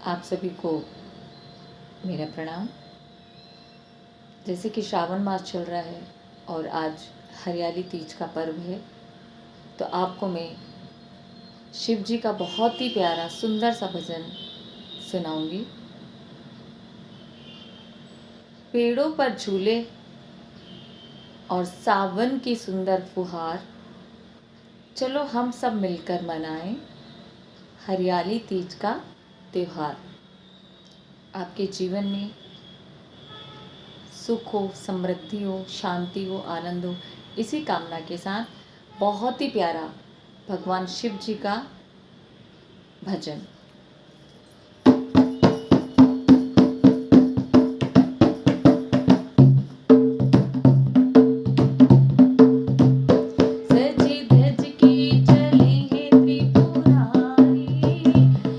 आप सभी को मेरा प्रणाम। जैसे कि श्रावण मास चल रहा है और आज हरियाली तीज का पर्व है, तो आपको मैं शिव जी का बहुत ही प्यारा सुंदर सा भजन सुनाऊंगी। पेड़ों पर झूले और सावन की सुंदर फुहार, चलो हम सब मिलकर मनाएं हरियाली तीज का त्योहार। आपके जीवन में सुख हो, समृद्धि हो, शांति हो, आनंद हो, इसी कामना के साथ बहुत ही प्यारा भगवान शिव जी का भजन। सजी धज के चले हैं त्रिपुरारी,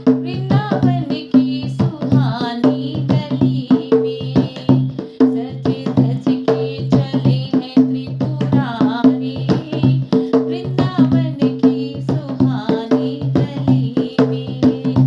वृंदावन की सुहानी गली में। सजी धज के चले हैं त्रिपुरारी, वृंदावन की सुहानी गली में।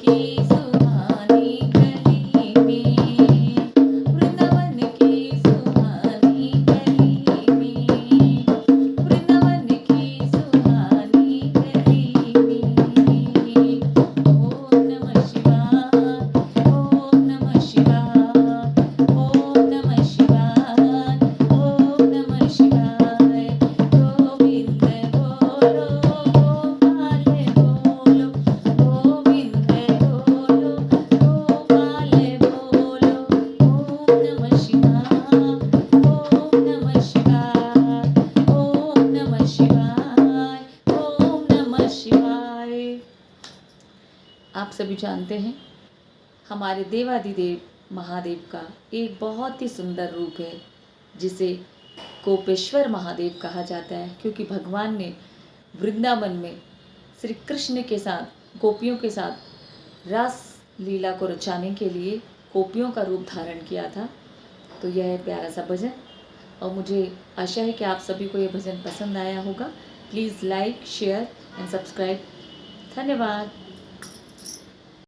की सुहानी गली में, वृंदावन की सुहानी गली में, वृंदावन की सुहानी गली में। ओम नमः शिवाय, ओम नमः शिवाय, ओम नमः शिवाय, ओम नमः शिवाय। गोविंद बोलो, गोपाल बोलो, गोविंद बोलो, गोपाल बोलो। ओम नमः शिवाय, ओम नमः शिवाय, ओम नमः शिवाय, ओम नमः शिवाय। आप सभी जानते हैं हमारे देवादिदेव महादेव का एक बहुत ही सुंदर रूप है जिसे गोपेश्वर महादेव कहा जाता है, क्योंकि भगवान ने वृंदावन में श्री कृष्ण के साथ गोपियों के साथ रास लीला को रचाने के लिए गोपियों का रूप धारण किया था। तो यह है प्यारा सा भजन और मुझे आशा है कि आप सभी को यह भजन पसंद आया होगा। Please like, share and subscribe. धन्यवाद।